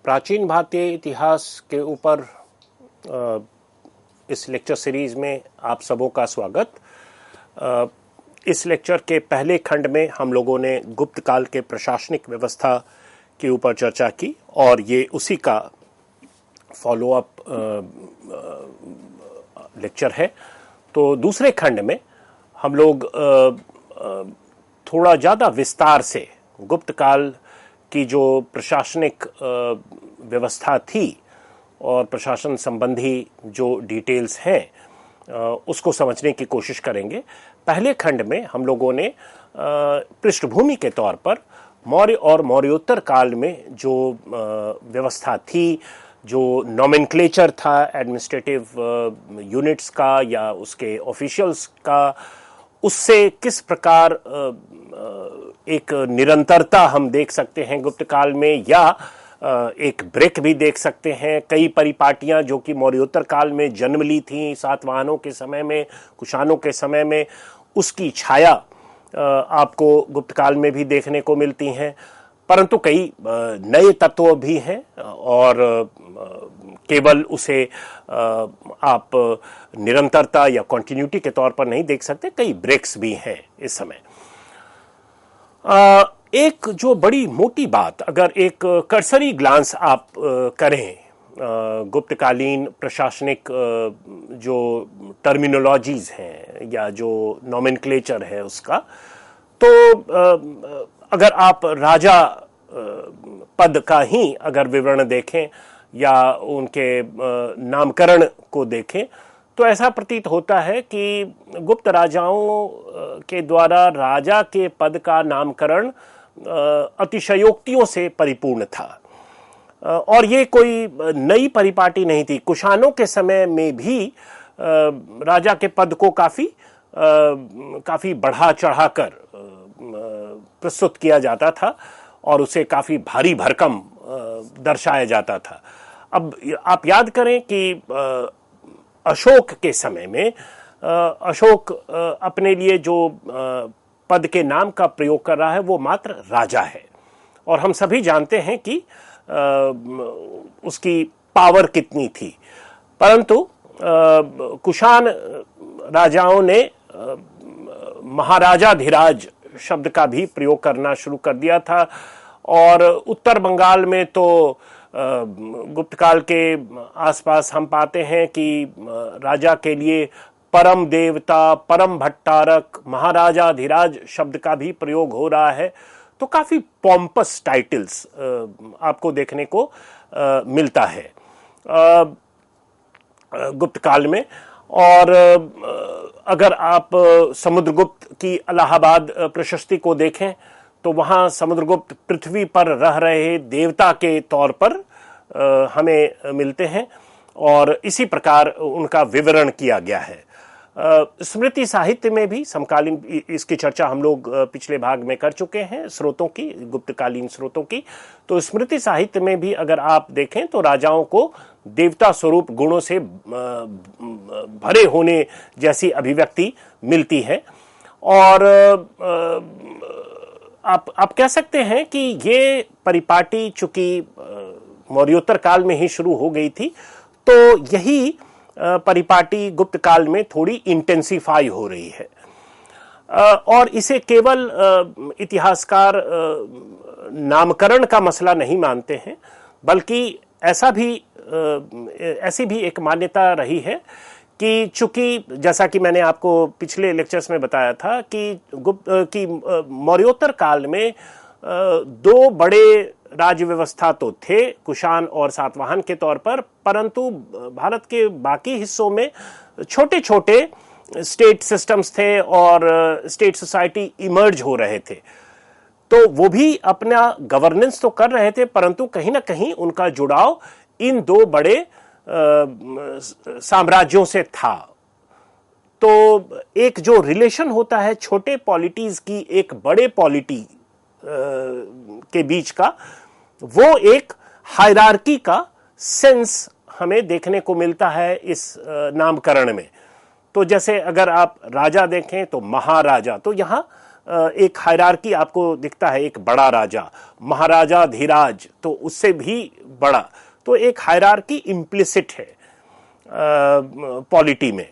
प्राचीन भारतीय इतिहास के ऊपर इस लेक्चर सीरीज में आप सबों का स्वागत। इस लेक्चर के पहले खंड में हम लोगों ने गुप्त काल के प्रशासनिक व्यवस्था के ऊपर चर्चा की और ये उसी का फॉलो अप लेक्चर है। तो दूसरे खंड में हम लोग थोड़ा ज़्यादा विस्तार से गुप्त काल की जो प्रशासनिक व्यवस्था थी और प्रशासन संबंधी जो डिटेल्स हैं उसको समझने की कोशिश करेंगे। पहले खंड में हम लोगों ने पृष्ठभूमि के तौर पर मौर्य और मौर्योत्तर काल में जो व्यवस्था थी, जो नॉमेनक्लेचर था एडमिनिस्ट्रेटिव यूनिट्स का या उसके ऑफिशियल्स का, उससे किस प्रकार एक निरंतरता हम देख सकते हैं गुप्त काल में या एक ब्रेक भी देख सकते हैं। कई परिपाटियां जो कि मौर्योत्तर काल में जन्म ली थीं सातवाहनों के समय में, कुषाणों के समय में, उसकी छाया आपको गुप्त काल में भी देखने को मिलती हैं। परंतु कई नए तत्व भी हैं और केवल उसे आप निरंतरता या कंटिन्यूटी के तौर पर नहीं देख सकते, कई ब्रेक्स भी हैं इस समय। एक जो बड़ी मोटी बात, अगर एक कर्सरी ग्लांस आप करें गुप्तकालीन प्रशासनिक जो टर्मिनोलॉजीज हैं या जो नॉमेनक्लेचर है उसका, तो अगर आप राजा पद का ही अगर विवरण देखें या उनके नामकरण को देखें तो ऐसा प्रतीत होता है कि गुप्त राजाओं के द्वारा राजा के पद का नामकरण अतिशयोक्तियों से परिपूर्ण था और ये कोई नई परिपाटी नहीं थी। कुषाणों के समय में भी राजा के पद को काफी बढ़ा चढ़ाकर प्रस्तुत किया जाता था और उसे काफी भारी भरकम दर्शाया जाता था। अब आप याद करें कि अशोक के समय में अशोक अपने लिए जो पद के नाम का प्रयोग कर रहा है वो मात्र राजा है और हम सभी जानते हैं कि उसकी पावर कितनी थी। परंतु कुषाण राजाओं ने महाराजाधिराज शब्द का भी प्रयोग करना शुरू कर दिया था और उत्तर बंगाल में तो गुप्त काल के आसपास हम पाते हैं कि राजा के लिए परम देवता, परम भट्टारक, महाराजाधिराज शब्द का भी प्रयोग हो रहा है। तो काफी पॉम्पस टाइटल्स आपको देखने को मिलता है गुप्त काल में। और अगर आप समुद्रगुप्त की इलाहाबाद प्रशस्ति को देखें तो वहां समुद्रगुप्त पृथ्वी पर रह रहे देवता के तौर पर हमें मिलते हैं और इसी प्रकार उनका विवरण किया गया है। स्मृति साहित्य में भी समकालीन, इसकी चर्चा हम लोग पिछले भाग में कर चुके हैं स्रोतों की, गुप्तकालीन स्रोतों की। तो स्मृति साहित्य में भी अगर आप देखें तो राजाओं को देवता स्वरूप गुणों से भरे होने जैसी अभिव्यक्ति मिलती है और आप कह सकते हैं कि ये परिपाटी चूंकि मौर्योत्तर काल में ही शुरू हो गई थी तो यही परिपाटी गुप्त काल में थोड़ी इंटेंसिफाई हो रही है और इसे केवल इतिहासकार नामकरण का मसला नहीं मानते हैं, बल्कि ऐसी भी एक मान्यता रही है कि चूंकि जैसा कि मैंने आपको पिछले लेक्चर्स में बताया था कि मौर्योत्तर काल में दो बड़े राज्य व्यवस्था तो थे, कुषाण और सातवाहन के तौर पर, परंतु भारत के बाकी हिस्सों में छोटे छोटे स्टेट सिस्टम्स थे और स्टेट सोसाइटी इमर्ज हो रहे थे। तो वो भी अपना गवर्नेंस तो कर रहे थे परंतु कहीं ना कहीं उनका जुड़ाव इन दो बड़े साम्राज्यों से था। तो एक जो रिलेशन होता है छोटे पॉलिटीज की एक बड़े पॉलिटी के बीच का, वो एक हायरार्की का सेंस हमें देखने को मिलता है इस नामकरण में। तो जैसे अगर आप राजा देखें तो महाराजा, तो यहाँ एक हायरार्की आपको दिखता है, एक बड़ा राजा, महाराजा धीराज तो उससे भी बड़ा, तो एक हायरार्की इम्प्लिसिट है पॉलिटी में।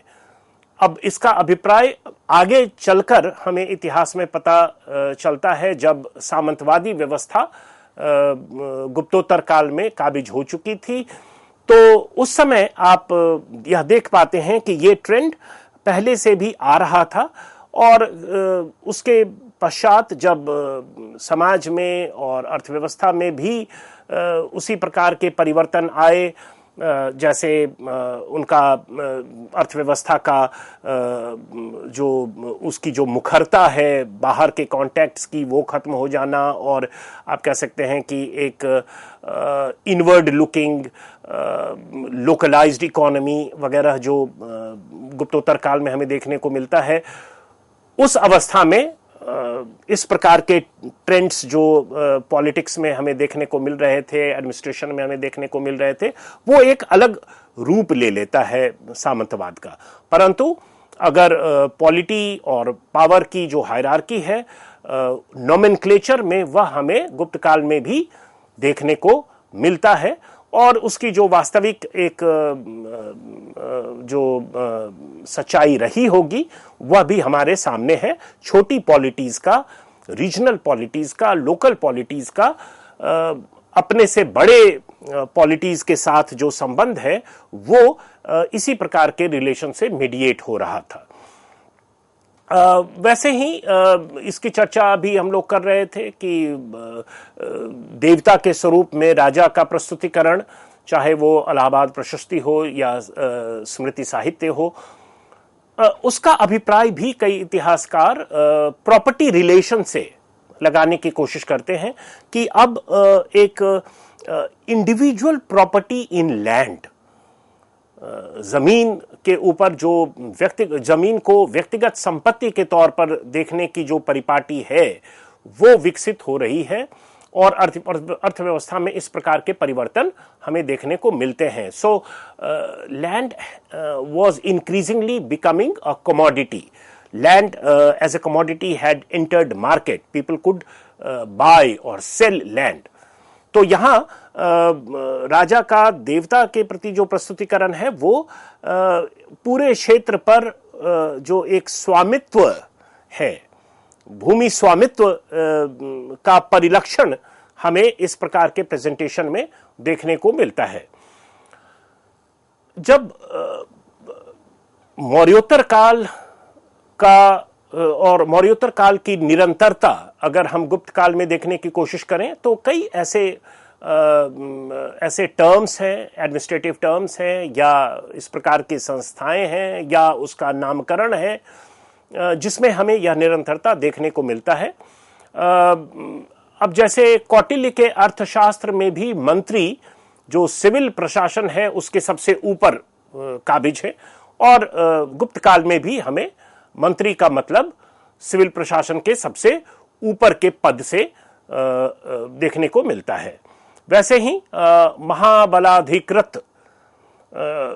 अब इसका अभिप्राय आगे चलकर हमें इतिहास में पता चलता है, जब सामंतवादी व्यवस्था गुप्तोत्तर काल में काबिज हो चुकी थी, तो उस समय आप यह देख पाते हैं कि ये ट्रेंड पहले से भी आ रहा था, और उसके पश्चात जब समाज में और अर्थव्यवस्था में भी उसी प्रकार के परिवर्तन आए, जैसे उनका अर्थव्यवस्था का जो उसकी जो मुखरता है बाहर के कॉन्टेक्ट्स की, वो खत्म हो जाना, और आप कह सकते हैं कि एक इनवर्ड लुकिंग लोकलाइज्ड इकोनॉमी वगैरह जो गुप्तोत्तर काल में हमें देखने को मिलता है, उस अवस्था में इस प्रकार के ट्रेंड्स जो पॉलिटिक्स में हमें देखने को मिल रहे थे, एडमिनिस्ट्रेशन में हमें देखने को मिल रहे थे, वो एक अलग रूप ले लेता है सामंतवाद का। परंतु अगर पॉलिटी और पावर की जो हायरार्की है नोमेनक्लेचर में, वह हमें गुप्त काल में भी देखने को मिलता है, और उसकी जो वास्तविक एक जो सच्चाई रही होगी वह भी हमारे सामने है। छोटी पॉलिटीज का, रीजनल पॉलिटीज का, लोकल पॉलिटीज का अपने से बड़े पॉलिटीज के साथ जो संबंध है वो इसी प्रकार के रिलेशन से मीडिएट हो रहा था। वैसे ही इसकी चर्चा भी हम लोग कर रहे थे कि देवता के स्वरूप में राजा का प्रस्तुतिकरण, चाहे वो इलाहाबाद प्रशस्ति हो या स्मृति साहित्य हो, उसका अभिप्राय भी कई इतिहासकार प्रॉपर्टी रिलेशन से लगाने की कोशिश करते हैं कि अब एक इंडिविजुअल प्रॉपर्टी इन लैंड, जमीन के ऊपर जो जमीन को व्यक्तिगत संपत्ति के तौर पर देखने की जो परिपाटी है वो विकसित हो रही है, और अर्थव्यवस्था में इस प्रकार के परिवर्तन हमें देखने को मिलते हैं। So land was increasingly becoming a commodity. Land as a commodity had entered market, people could buy और सेल लैंड। तो यहां राजा का देवता के प्रति जो प्रस्तुतिकरण है वो पूरे क्षेत्र पर जो एक स्वामित्व है, भूमि स्वामित्व का परिलक्षण हमें इस प्रकार के प्रेजेंटेशन में देखने को मिलता है। जब मौर्योत्तर काल का और मौर्योत्तर काल की निरंतरता अगर हम गुप्त काल में देखने की कोशिश करें, तो कई ऐसे टर्म्स हैं, एडमिनिस्ट्रेटिव टर्म्स हैं, या इस प्रकार की संस्थाएं हैं, या उसका नामकरण है जिसमें हमें यह निरंतरता देखने को मिलता है। अब जैसे कौटिल्य के अर्थशास्त्र में भी मंत्री जो सिविल प्रशासन है उसके सबसे ऊपर काबिज है, और गुप्त काल में भी हमें मंत्री का मतलब सिविल प्रशासन के सबसे ऊपर के पद से देखने को मिलता है। वैसे ही महाबलाधिकृत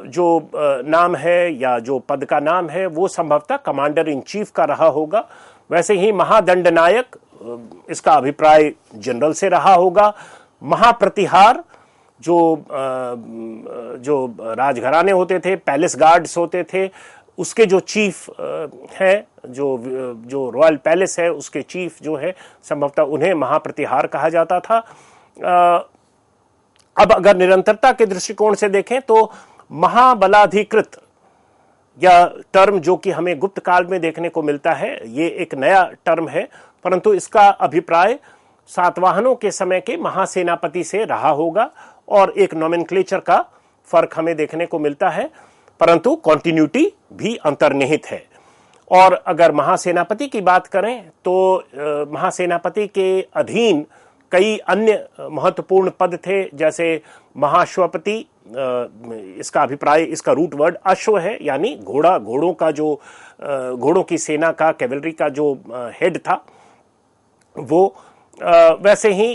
जो नाम है या जो पद का नाम है वो संभवतः कमांडर इन चीफ का रहा होगा। वैसे ही महादंडनायक, इसका अभिप्राय जनरल से रहा होगा। महाप्रतिहार जो राजघराने होते थे, पैलेस गार्ड्स होते थे, उसके जो चीफ है, जो रॉयल पैलेस है उसके चीफ जो है, संभवतः उन्हें महाप्रतिहार कहा जाता था। अब अगर निरंतरता के दृष्टिकोण से देखें तो महाबलाधिकृत या टर्म जो कि हमें गुप्त काल में देखने को मिलता है, ये एक नया टर्म है, परंतु इसका अभिप्राय सातवाहनों के समय के महासेनापति से रहा होगा, और एक नोमेनक्लेचर का फर्क हमें देखने को मिलता है, परंतु कॉन्टिन्यूटी भी अंतर्निहित है। और अगर महासेनापति की बात करें तो महासेनापति के अधीन कई अन्य महत्वपूर्ण पद थे, जैसे महाश्वपति, इसका अभिप्राय, इसका रूट वर्ड अश्व है, यानी घोड़ा, घोड़ों का जो घोड़ों की सेना का, कैवलरी का जो हेड था वो। वैसे ही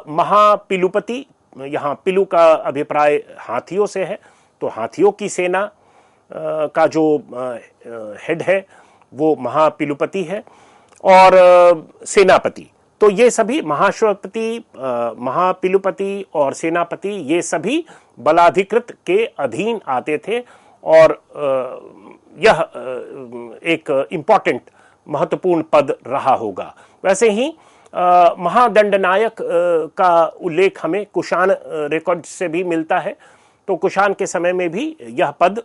महापिलुपति, यहाँ पिलु का अभिप्राय हाथियों से है, तो हाथियों की सेना का जो हेड है वो महापिलुपति है। और सेनापति। तो ये सभी महाश्वपति, महापिलुपति और सेनापति, ये सभी बलाधिकृत के अधीन आते थे और यह एक इंपॉर्टेंट महत्वपूर्ण पद रहा होगा। वैसे ही महादंडनायक का उल्लेख हमें कुषाण रिकॉर्ड से भी मिलता है। तो कुषाण के समय में भी यह पद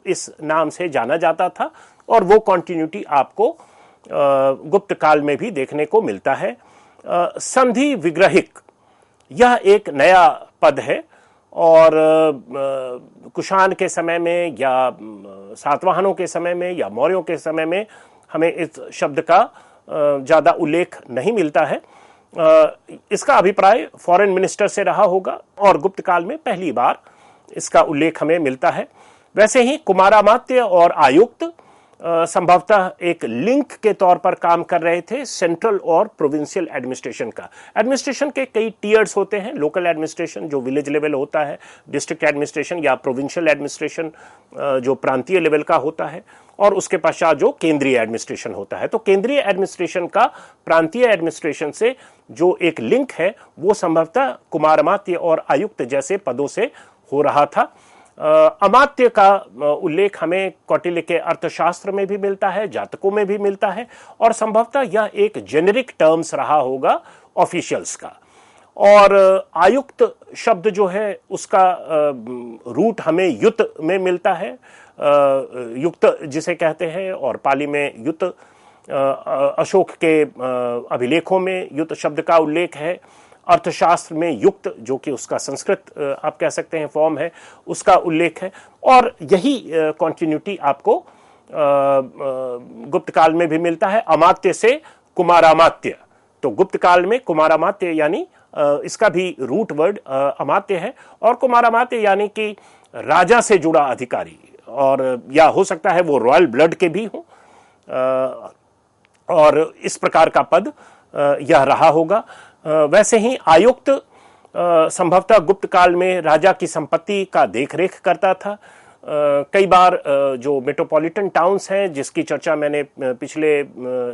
इस नाम से जाना जाता था और वो कॉन्टिन्यूटी आपको गुप्त काल में भी देखने को मिलता है। संधि विग्रहिक, यह एक नया पद है और कुषाण के समय में या सातवाहनों के समय में या मौर्यों के समय में हमें इस शब्द का ज़्यादा उल्लेख नहीं मिलता है। इसका अभिप्राय फॉरेन मिनिस्टर से रहा होगा और गुप्त काल में पहली बार इसका उल्लेख हमें मिलता है। वैसे ही कुमारामात्य और आयुक्त संभवतः एक लिंक के तौर पर काम कर रहे थे सेंट्रल और प्रोविंशियल एडमिनिस्ट्रेशन का। एडमिनिस्ट्रेशन के कई टीयर्स होते हैं, लोकल एडमिनिस्ट्रेशन जो विलेज लेवल होता है, डिस्ट्रिक्ट एडमिनिस्ट्रेशन या प्रोविंशियल एडमिनिस्ट्रेशन जो प्रांतीय लेवल का होता है, और उसके पश्चात जो केंद्रीय एडमिनिस्ट्रेशन होता है। तो केंद्रीय एडमिनिस्ट्रेशन का प्रांतीय एडमिनिस्ट्रेशन से जो एक लिंक है वो संभवतः कुमारामात्य और आयुक्त जैसे पदों से हो रहा था। अमात्य का उल्लेख हमें कौटिल्य के अर्थशास्त्र में भी मिलता है, जातकों में भी मिलता है और संभवतः यह एक जेनेरिक टर्म्स रहा होगा ऑफिशियल्स का। और आयुक्त शब्द जो है उसका रूट हमें युत में मिलता है, युक्त जिसे कहते हैं, और पाली में युत, अशोक के अभिलेखों में युत शब्द का उल्लेख है। अर्थशास्त्र में युक्त, जो कि उसका संस्कृत आप कह सकते हैं फॉर्म है, उसका उल्लेख है। और यही कॉन्टिन्यूटी आपको गुप्त काल में भी मिलता है, अमात्य से कुमारामात्य। तो गुप्त काल में कुमारामात्य यानी इसका भी रूट वर्ड अमात्य है और कुमारामात्य यानी कि राजा से जुड़ा अधिकारी, और या हो सकता है वो रॉयल ब्लड के भी हों, और इस प्रकार का पद यह रहा होगा। वैसे ही आयुक्त संभवतः गुप्त काल में राजा की संपत्ति का देखरेख करता था। कई बार जो मेट्रोपॉलिटन टाउन्स हैं, जिसकी चर्चा मैंने पिछले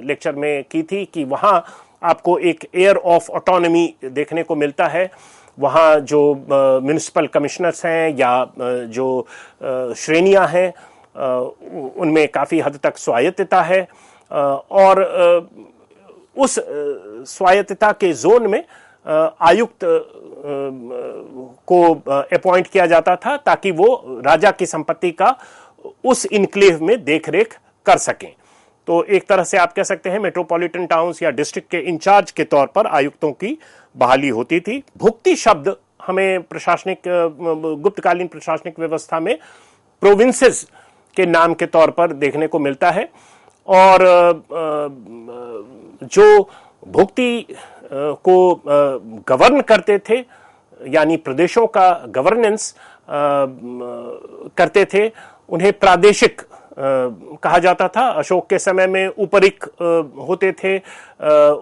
लेक्चर में की थी, कि वहाँ आपको एक एयर ऑफ ऑटोनॉमी देखने को मिलता है। वहाँ जो म्युनिसिपल कमिश्नर्स हैं या जो श्रेणियाँ हैं उनमें काफ़ी हद तक स्वायत्तता है, और उस स्वायत्तता के जोन में आयुक्त को अपॉइंट किया जाता था ताकि वो राजा की संपत्ति का उस इनक्लेव में देखरेख कर सकें। तो एक तरह से आप कह सकते हैं मेट्रोपॉलिटन टाउन्स या डिस्ट्रिक्ट के इंचार्ज के तौर पर आयुक्तों की बहाली होती थी। भुक्ति शब्द हमें प्रशासनिक गुप्तकालीन प्रशासनिक व्यवस्था में प्रोविंसेस के नाम के तौर पर देखने को मिलता है, और जो भुक्ति को गवर्न करते थे यानी प्रदेशों का गवर्नेंस करते थे, उन्हें प्रादेशिक कहा जाता था। अशोक के समय में उपरिक होते थे।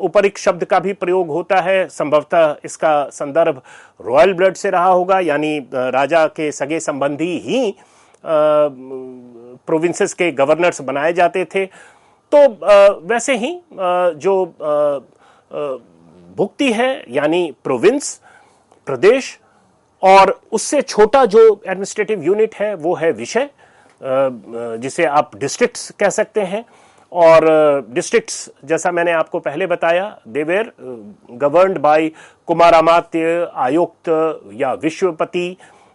उपरिक शब्द का भी प्रयोग होता है, संभवतः इसका संदर्भ रॉयल ब्लड से रहा होगा, यानी राजा के सगे संबंधी ही प्रोविंसेस के गवर्नर्स बनाए जाते थे। तो वैसे ही जो भुक्ति है यानी प्रोविंस, प्रदेश, और उससे छोटा जो एडमिनिस्ट्रेटिव यूनिट है वो है विषय, जिसे आप डिस्ट्रिक्ट्स कह सकते हैं। और डिस्ट्रिक्ट्स, जैसा मैंने आपको पहले बताया, दे वेर गवर्न्ड बाय कुमारामात्य, आयुक्त या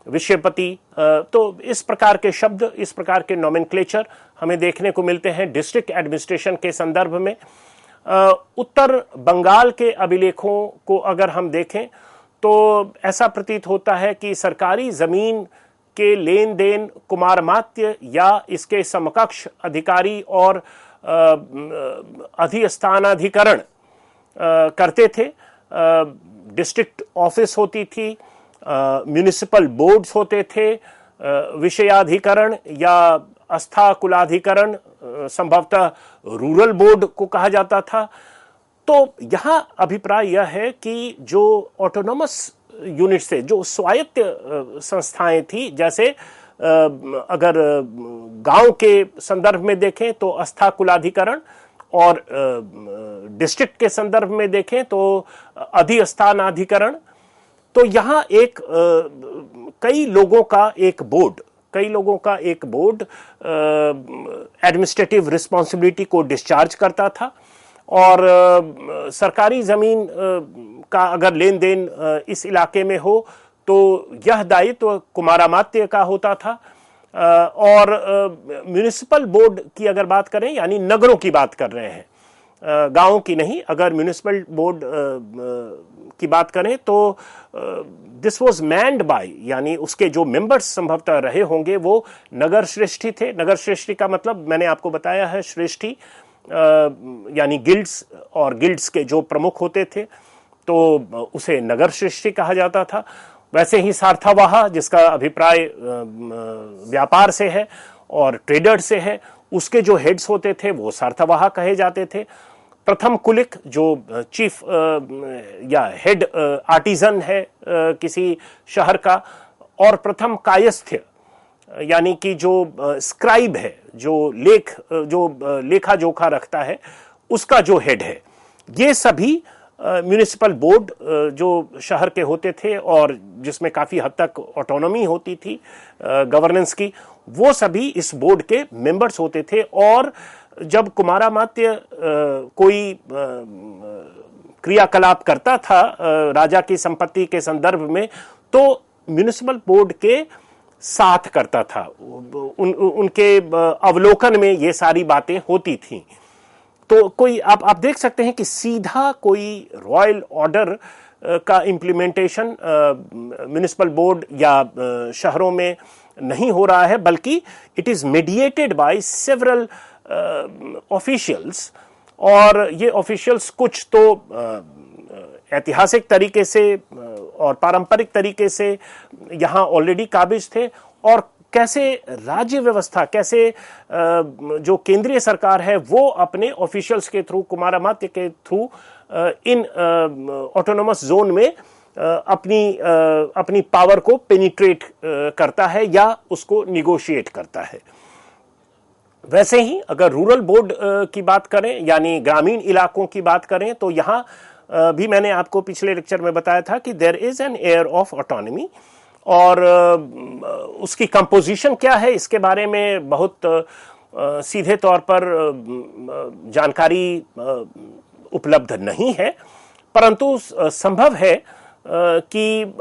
विषयपति। तो इस प्रकार के शब्द, इस प्रकार के नोमेनक्लेचर हमें देखने को मिलते हैं डिस्ट्रिक्ट एडमिनिस्ट्रेशन के संदर्भ में। उत्तर बंगाल के अभिलेखों को अगर हम देखें तो ऐसा प्रतीत होता है कि सरकारी जमीन के लेन देन कुमारमात्य या इसके समकक्ष अधिकारी और अधिस्थानाधिकरण करते थे। डिस्ट्रिक्ट ऑफिस होती थी, म्युनिसिपल बोर्ड्स होते थे, विषयाधिकरण या आस्था कुलाधिकरण, संभवतः रूरल बोर्ड को कहा जाता था। तो यहां अभिप्राय यह है कि जो ऑटोनोमस यूनिट्स थे, जो स्वायत्त संस्थाएं थी, जैसे अगर गांव के संदर्भ में देखें तो आस्था कुलाधिकरण और डिस्ट्रिक्ट के संदर्भ में देखें तो अधिस्थानाधिकरण। तो यहाँ एक कई लोगों का एक बोर्ड एडमिनिस्ट्रेटिव रिस्पॉन्सिबिलिटी को डिस्चार्ज करता था, और सरकारी जमीन का अगर लेन देन इस इलाके में हो तो यह दायित्व कुमारामात्य का होता था। और म्युनिसिपल बोर्ड की अगर बात करें, यानी नगरों की बात कर रहे हैं, गांवों की नहीं, अगर म्युनिसिपल बोर्ड की बात करें तो दिस वाज मैन्ड बाय, यानी उसके जो मेंबर्स संभवतः रहे होंगे वो नगर श्रेष्ठी थे। नगर श्रेष्ठी का मतलब मैंने आपको बताया है, श्रेष्ठी यानी गिल्ड्स, और गिल्ड्स के जो प्रमुख होते थे तो उसे नगर श्रेष्ठी कहा जाता था। वैसे ही सार्थावाह, जिसका अभिप्राय व्यापार से है और ट्रेडर से है, उसके जो हेड्स होते थे वो सार्थावाह कहे जाते थे। प्रथम कुलिक जो चीफ या हेड आर्टिजन है किसी शहर का, और प्रथम कायस्थ्य यानी कि जो स्क्राइब है, जो लेखा जोखा रखता है, उसका जो हेड है। ये सभी म्युनिसिपल बोर्ड जो शहर के होते थे और जिसमें काफी हद तक ऑटोनॉमी होती थी गवर्नेंस की, वो सभी इस बोर्ड के मेंबर्स होते थे। और जब कुमारामात्य कोई क्रियाकलाप करता था राजा की संपत्ति के संदर्भ में, तो म्युनिसिपल बोर्ड के साथ करता था, उनके अवलोकन में ये सारी बातें होती थीं। तो कोई आप देख सकते हैं कि सीधा कोई रॉयल ऑर्डर का इम्प्लीमेंटेशन म्युनिसिपल बोर्ड या शहरों में नहीं हो रहा है, बल्कि it is mediated by several officials. और ये ऑफिशियल्स कुछ तो ऐतिहासिक तरीके से और पारंपरिक तरीके से यहाँ ऑलरेडी काबिज थे, और कैसे राज्य व्यवस्था, कैसे जो केंद्रीय सरकार है वो अपने ऑफिशियल्स के थ्रू, कुमारामात्य के थ्रू इन ऑटोनोमस जोन में अपनी पावर को पेनिट्रेट करता है या उसको निगोशिएट करता है। वैसे ही अगर रूरल बोर्ड की बात करें, यानी ग्रामीण इलाकों की बात करें, तो यहाँ भी मैंने आपको पिछले लेक्चर में बताया था कि there is an air of autonomy, और उसकी कंपोजिशन क्या है इसके बारे में बहुत सीधे तौर पर जानकारी उपलब्ध नहीं है, परंतु संभव है कि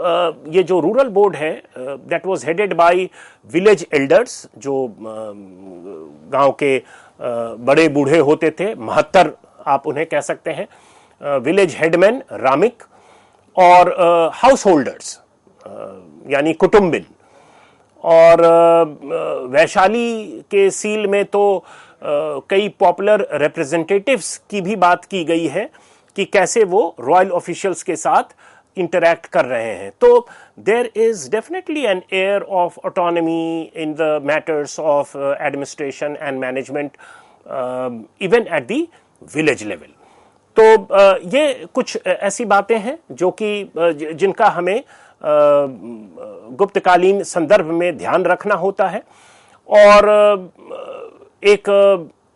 ये जो रूरल बोर्ड है that was headed by village elders, जो गांव के बड़े बूढ़े होते थे, महत्तर आप उन्हें कह सकते हैं, विलेज हेडमैन रामिक, और हाउस होल्डर्स यानी कुटुंबिन। और वैशाली के सील में तो कई पॉपुलर रिप्रेजेंटेटिव्स की भी बात की गई है कि कैसे वो रॉयल ऑफिशियल्स के साथ इंटरैक्ट कर रहे हैं। तो there is definitely an air of autonomy in the matters of administration and management even at the village level. तो ये कुछ ऐसी बातें हैं जो कि जिनका हमें गुप्तकालीन संदर्भ में ध्यान रखना होता है। और एक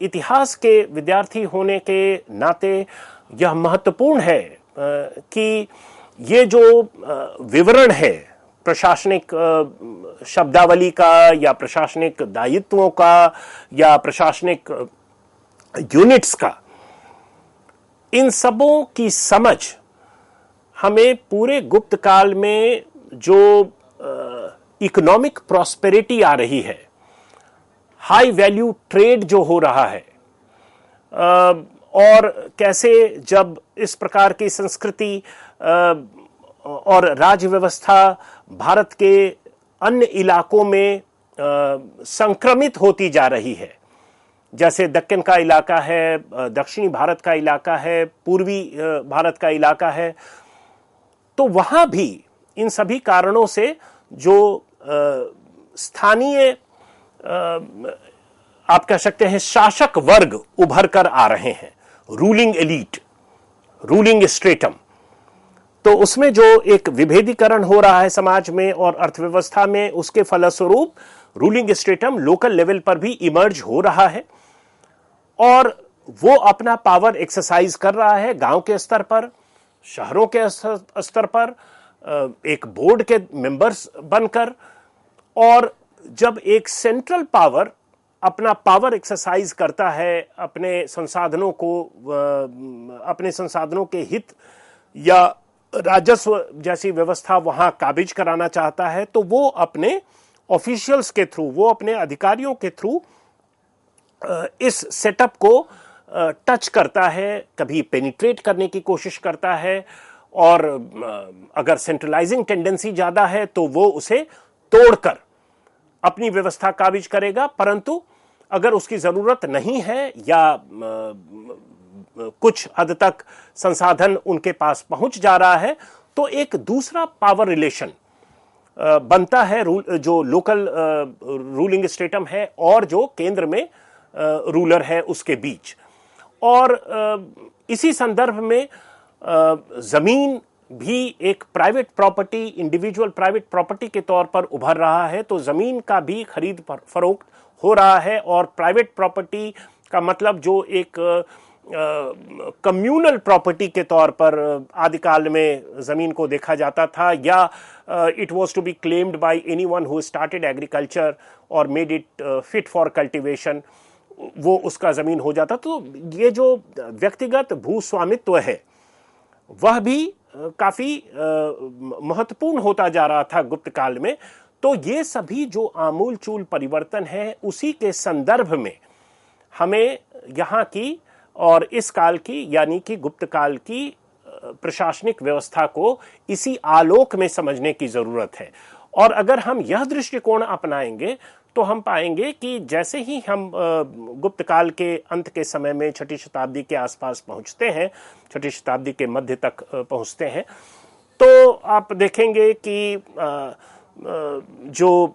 इतिहास के विद्यार्थी होने के नाते यह महत्वपूर्ण है कि ये जो विवरण है प्रशासनिक शब्दावली का या प्रशासनिक दायित्वों का या प्रशासनिक यूनिट्स का, इन सबों की समझ हमें पूरे गुप्त काल में जो इकोनॉमिक प्रॉस्पेरिटी आ रही है, हाई वैल्यू ट्रेड जो हो रहा है, और कैसे जब इस प्रकार की संस्कृति और राज्य व्यवस्था भारत के अन्य इलाकों में संक्रमित होती जा रही है, जैसे दक्कन का इलाका है, दक्षिणी भारत का इलाका है, पूर्वी भारत का इलाका है, तो वहां भी इन सभी कारणों से जो स्थानीय आप कह सकते हैं शासक वर्ग उभर कर आ रहे हैं, रूलिंग एलीट, रूलिंग स्ट्रेटम, तो उसमें जो एक विभेदीकरण हो रहा है समाज में और अर्थव्यवस्था में, उसके फलस्वरूप रूलिंग स्ट्रेटम लोकल लेवल पर भी इमर्ज हो रहा है। और वो अपना पावर एक्सरसाइज कर रहा है गांव के स्तर पर, शहरों के स्तर पर, एक बोर्ड के मेंबर्स बनकर। और जब एक सेंट्रल पावर अपना पावर एक्सरसाइज करता है, अपने संसाधनों के हित या राजस्व जैसी व्यवस्था वहां काबिज कराना चाहता है, तो वो अपने ऑफिशियल्स के थ्रू, वो अपने अधिकारियों के थ्रू इस सेटअप को टच करता है, कभी पेनिट्रेट करने की कोशिश करता है, और अगर सेंट्रलाइजिंग टेंडेंसी ज्यादा है तो वो उसे तोड़कर अपनी व्यवस्था काबिज करेगा। परंतु अगर उसकी जरूरत नहीं है या कुछ हद तक संसाधन उनके पास पहुंच जा रहा है, तो एक दूसरा पावर रिलेशन बनता है, जो लोकल रूलिंग स्टेटम है और जो केंद्र में रूलर है उसके बीच। और इसी संदर्भ में जमीन भी एक private property, individual private property के तौर पर उभर रहा है। तो जमीन का भी खरीद फरोख्त हो रहा है, और प्राइवेट प्रॉपर्टी का मतलब जो एक कम्युनल प्रॉपर्टी के तौर पर आदिकाल में जमीन को देखा जाता था, या it was to be claimed by anyone who started agriculture और made it fit for cultivation, वो उसका जमीन हो जाता। तो ये जो व्यक्तिगत भूस्वामित्व है वह भी काफी महत्वपूर्ण होता जा रहा था गुप्त काल में। तो ये सभी जो आमूलचूल परिवर्तन है, उसी के संदर्भ में हमें यहाँ की और इस काल की, यानी कि गुप्त काल की प्रशासनिक व्यवस्था को इसी आलोक में समझने की जरूरत है। और अगर हम यह दृष्टिकोण अपनाएंगे तो हम पाएंगे कि जैसे ही हम गुप्त काल के अंत के समय में छठी शताब्दी के आसपास पहुंचते हैं, छठी शताब्दी के मध्य तक पहुंचते हैं, तो आप देखेंगे कि जो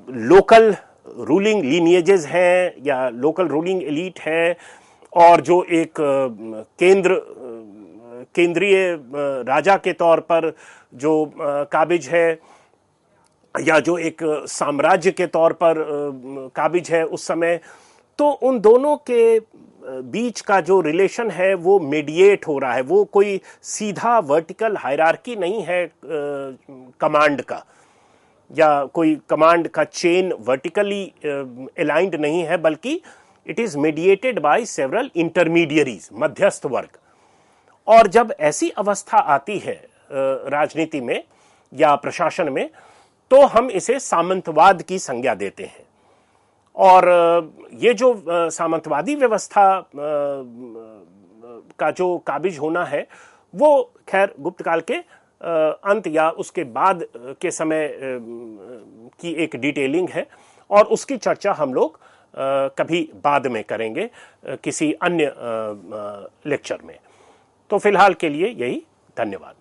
लोकल रूलिंग लीनिएजेस हैं या लोकल रूलिंग एलीट है, और जो एक केंद्रीय राजा के तौर पर जो काबिज है, या जो एक साम्राज्य के तौर पर काबिज है उस समय, तो उन दोनों के बीच का जो रिलेशन है वो मीडिएट हो रहा है। वो कोई सीधा वर्टिकल हायरार्की नहीं है कमांड का, या कोई कमांड का चेन वर्टिकली अलाइंड नहीं है, बल्कि it is mediated by several intermediaries, मध्यस्थ वर्ग। और जब ऐसी अवस्था आती है राजनीति में या प्रशासन में, तो हम इसे सामंतवाद की संज्ञा देते हैं। और ये जो सामंतवादी व्यवस्था का जो काबिज होना है, वो खैर गुप्त काल के अंत या उसके बाद के समय की एक डिटेलिंग है, और उसकी चर्चा हम लोग कभी बाद में करेंगे किसी अन्य लेक्चर में। तो फिलहाल के लिए यही, धन्यवाद।